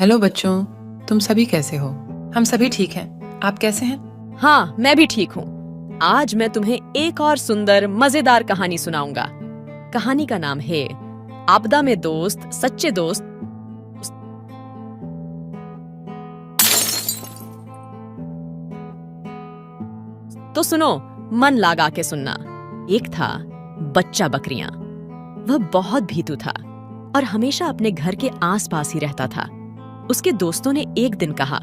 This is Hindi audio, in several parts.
हेलो बच्चों, तुम सभी कैसे हो? हम सभी ठीक हैं। आप कैसे हैं? हाँ, मैं भी ठीक हूँ। आज मैं तुम्हें एक और सुंदर मजेदार कहानी सुनाऊंगा। कहानी का नाम है आपदा में दोस्त, सच्चे दोस्त। तो सुनो, मन लगा के सुनना। एक था बच्चा बकरियां। वह बहुत भीतू था और हमेशा अपने घर के आसपास ही रहता था। उसके दोस्तों ने एक दिन कहा,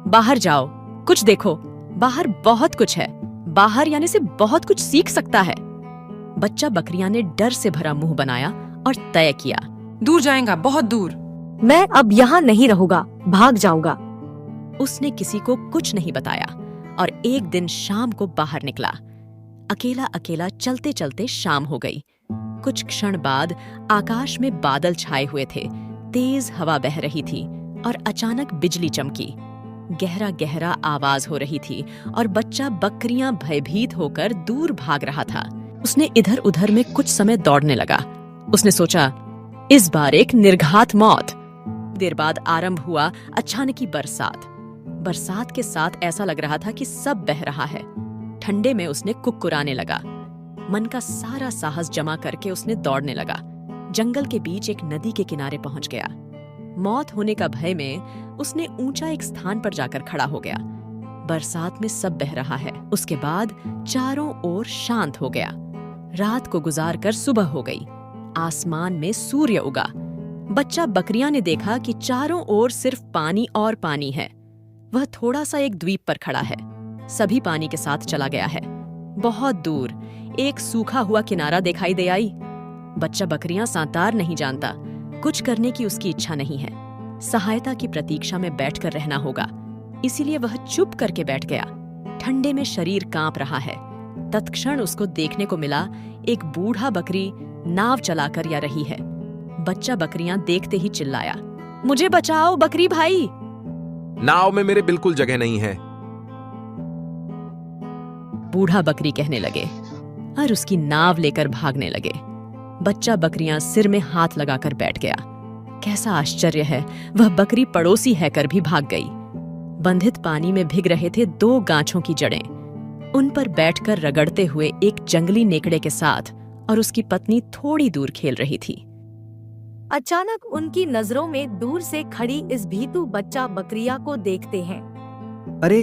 बाहर जाओ, कुछ देखो, बाहर बहुत कुछ है। बाहर यानी से बहुत कुछ सीख सकता है। बच्चा बकरियां ने डर से भरा मुंह बनाया और तय किया, दूर जाएगा, बहुत दूर। मैं अब यहाँ नहीं रहूंगा, भाग जाऊंगा। उसने किसी को कुछ नहीं बताया और एक दिन शाम को बाहर निकला। अकेला अकेला चलते चलते शाम हो गई। कुछ क्षण बाद आकाश में बादल छाए हुए थे, तेज हवा बह रही थी और अचानक बिजली चमकी। गहरा गहरा आवाज हो रही थी और बच्चा बकरियां भयभीत होकर दूर भाग रहा था। उसने इधर उधर में कुछ समय दौड़ने लगा। उसने सोचा, इस बार एक निर्घात मौत। देर बाद आरंभ हुआ अचानकी बरसात। बरसात के साथ ऐसा लग रहा था कि सब बह रहा है। ठंडे में उसने कुक्कुराने लगा। मन का सारा साहस जमा करके उसने दौड़ने लगा। जंगल के बीच एक नदी के किनारे पहुंच गया। मौत होने का भय में उसने ऊंचा एक स्थान पर जाकर खड़ा हो गया। बरसात में सब बह रहा है। उसके बाद चारों ओर शांत हो गया। रात को गुजारकर सुबह हो गई। आसमान में सूर्य उगा। बच्चा बकरियां ने देखा कि चारों ओर सिर्फ पानी और पानी है। वह थोड़ा सा एक द्वीप पर खड़ा है। सभी पानी के साथ चला गया है। बहुत दूर एक सूखा हुआ किनारा दिखाई दे आई। बच्चा बकरियां सांतार नहीं जानता। कुछ करने की उसकी इच्छा नहीं है। सहायता की प्रतीक्षा में बैठकर रहना होगा, इसीलिए वह चुप करके बैठ गया। ठंडे में शरीर कांप रहा है। तत्क्षण उसको देखने को मिला, एक बूढ़ा बकरी नाव चलाकर या रही है। बच्चा बकरियां देखते ही चिल्लाया, मुझे बचाओ बकरी भाई। नाव में मेरे बिल्कुल जगह नहीं है। बूढ़ा बकरी कहने लगे और उसकी नाव लेकर भागने लगे। बच्चा बकरियां सिर में हाथ लगाकर बैठ गया। कैसा आश्चर्य है, वह बकरी पड़ोसी है कर भी भाग गई। बंधित पानी में भीग रहे थे 2 गांछों की जड़ें। उन पर बैठकर रगड़ते हुए एक जंगली नेकड़े के साथ और उसकी पत्नी थोड़ी दूर खेल रही थी। अचानक उनकी नजरों में दूर से खड़ी इस भीतू बच्चा बकरिया को देखते हैं। अरे,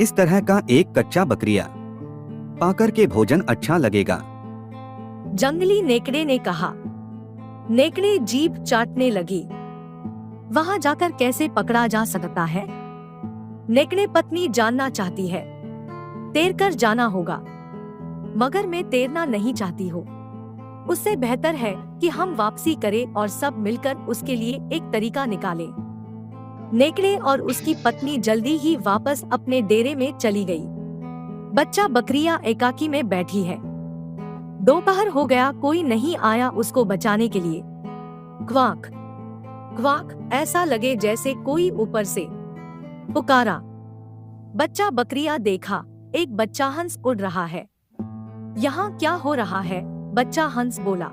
इस तरह का एक कच्चा बकरिया पाकर के भोजन अच्छा लगेगा। जंगली नेकड़े ने कहा। नेकड़े जीभ चाटने लगी। वहां जाकर कैसे पकड़ा जा सकता है? नेकड़े पत्नी जानना चाहती है। तैरकर जाना होगा, मगर मैं तैरना नहीं चाहती हूँ। उससे बेहतर है कि हम वापसी करें और सब मिलकर उसके लिए एक तरीका निकालें। नेकड़े और उसकी पत्नी जल्दी ही वापस अपने डेरे में चली गई। बच्चा बकरिया एकाकी में बैठी है। दोपहर हो गया, कोई नहीं आया उसको बचाने के लिए। क्वाक क्वाक, ऐसा लगे जैसे कोई ऊपर से पुकारा। बच्चा बकरिया देखा, एक बच्चा हंस उड़ रहा है। यहाँ क्या हो रहा है? बच्चा हंस बोला,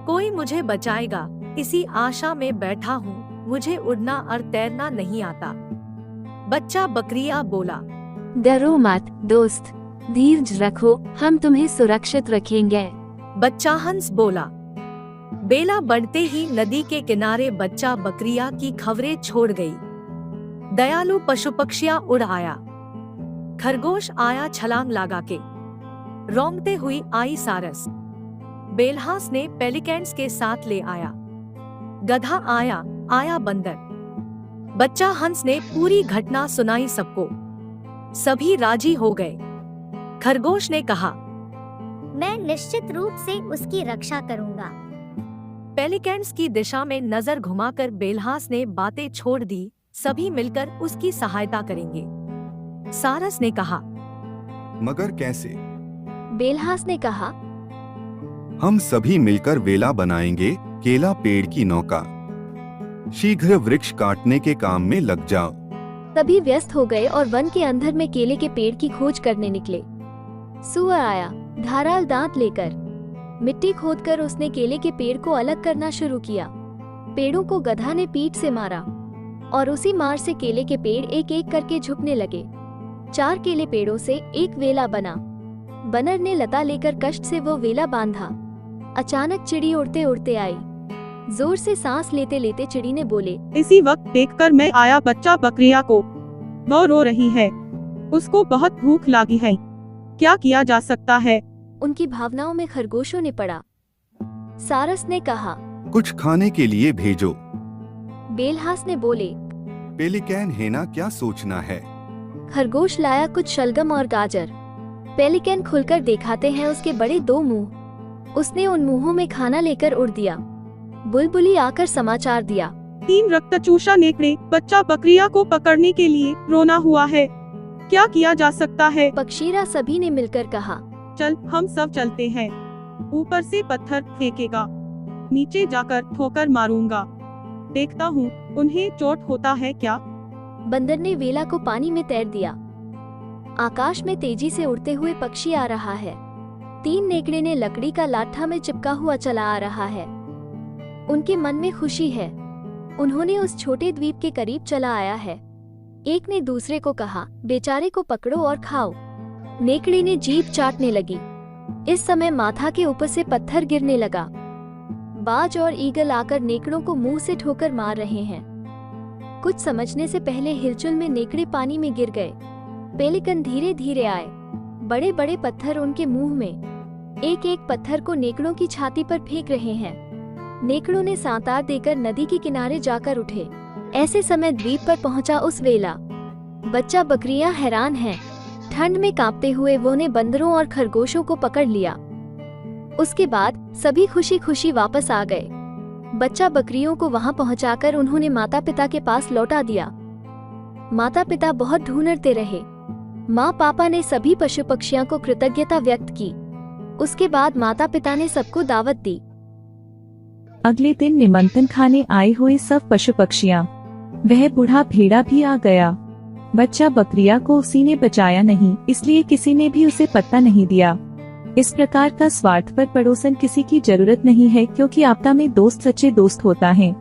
कोई मुझे बचाएगा, इसी आशा में बैठा हूँ। मुझे उड़ना और तैरना नहीं आता। बच्चा बकरिया बोला, डरो मत दोस्त, धीरज रखो, हम तुम्हें सुरक्षित रखेंगे। बच्चा हंस बोला। बेला बढ़ते ही नदी के किनारे बच्चा बकरिया की खबरें छोड़ गई। दयालु पशु पक्षियां उड़ आया। खरगोश आया छलांग लगा के। रोंगते हुई आई सारस। बेलहास ने पेलिकैंस के साथ ले आया। गधा आया बंदर। बच्चा हंस ने पूरी घटना सुनाई सबको। सभी राजी हो गए। खरगोश ने कहा, मैं निश्चित रूप से उसकी रक्षा करूंगा। पेलिकैंस की दिशा में नजर घुमाकर बेलहास ने बातें छोड़ दी। सभी मिलकर उसकी सहायता करेंगे। सारस ने कहा, मगर कैसे? बेलहास ने कहा, हम सभी मिलकर वेला बनाएंगे, केला पेड़ की नौका। शीघ्र वृक्ष काटने के काम में लग जाओ। सभी व्यस्त हो गए और वन के अंदर में केले के पेड़ की खोज करने निकले। सुअर आया, धाराल दांत लेकर। मिट्टी खोदकर उसने केले के पेड़ को अलग करना शुरू किया। पेड़ों को गधा ने पीठ से मारा और उसी मार से केले के पेड़ एक एक करके झुकने लगे। 4 केले पेड़ों से एक वेला बना। बनर ने लता लेकर कष्ट से वो वेला बांधा। अचानक चिड़ी उड़ते उड़ते आई। जोर से सांस लेते लेते चिड़ी ने बोले, इसी वक्त देखकर मैं आया बच्चा बकरिया को। वो रो रही है, उसको बहुत भूख लगी है, क्या किया जा सकता है? उनकी भावनाओं में खरगोशों ने पड़ा। सारस ने कहा, कुछ खाने के लिए भेजो। बेलहास ने बोले, पेलिकैन हेना क्या सोचना है? खरगोश लाया कुछ शलगम और गाजर। पेलिकन खुलकर दिखाते हैं उसके बड़े 2 मुंह। उसने उन मुंहों में खाना लेकर उड़ दिया। बुलबुली आकर समाचार दिया, 3 रक्तचूषा नेकड़े बच्चा बकरिया को पकड़ने के लिए रोना हुआ है, क्या किया जा सकता है? पक्षीरा सभी ने मिलकर कहा, चल हम सब चलते हैं। ऊपर से पत्थर फेंकेगा, नीचे जाकर ठोकर मारूंगा, देखता हूँ उन्हें चोट होता है क्या। बंदर ने वेला को पानी में तैर दिया। आकाश में तेजी से उड़ते हुए पक्षी आ रहा है। 3 नेकड़े ने लकड़ी का लाठा में चिपका हुआ चला आ रहा है। उनके मन में खुशी है। उन्होंने उस छोटे द्वीप के करीब चला आया है। एक ने दूसरे को कहा, बेचारे को पकड़ो और खाओ। नेकड़े ने जीभ चाटने लगी। इस समय माथा के ऊपर से पत्थर गिरने लगा। बाज और ईगल आकर नेकड़ों को मुंह से ठोकर मार रहे हैं। कुछ समझने से पहले हिलचुल में नेकड़े पानी में गिर गए। पेलिकन धीरे धीरे आए। बड़े बड़े पत्थर उनके मुंह में। एक एक पत्थर को नेकड़ों की छाती पर फेंक रहे हैं। नेकड़ों ने सांतार देकर नदी के किनारे जाकर उठे। ऐसे समय द्वीप पर पहुंचा उस वेला। बच्चा बकरियां हैरान हैं। ठंड में कांपते हुए वो ने बंदरों और खरगोशों को पकड़ लिया। उसके बाद सभी खुशी खुशी वापस आ गए। बच्चा बकरियों को वहां पहुंचाकर उन्होंने माता पिता के पास लौटा दिया। माता पिता बहुत ढूंढते रहे। माँ पापा ने सभी पशु पक्षियों को कृतज्ञता व्यक्त की। उसके बाद माता पिता ने सबको दावत दी। अगले दिन निमंत्रण खाने आए हुए सब पशु पक्षियाँ, वह बूढ़ा भेड़ा भी आ गया। बच्चा बकरिया को उसी ने बचाया नहीं, इसलिए किसी ने भी उसे पत्ता नहीं दिया। इस प्रकार का स्वार्थ पर पड़ोसन किसी की जरूरत नहीं है, क्योंकि आपदा में दोस्त सच्चे दोस्त होता है।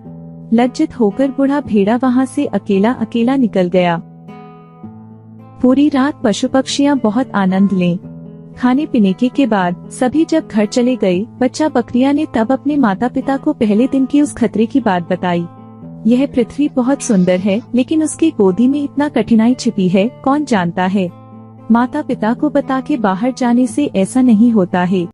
लज्जित होकर बूढ़ा भेड़ा वहाँ से अकेला अकेला निकल गया। पूरी रात पशु पक्षियाँ बहुत आनंद लें। खाने पीने के बाद सभी जब घर चले गए, बच्चा बकरिया ने तब अपने माता पिता को पहले दिन की उस खतरे की बात बताई। यह पृथ्वी बहुत सुंदर है, लेकिन उसकी गोदी में इतना कठिनाई छिपी है, कौन जानता है। माता पिता को बता के बाहर जाने से ऐसा नहीं होता है।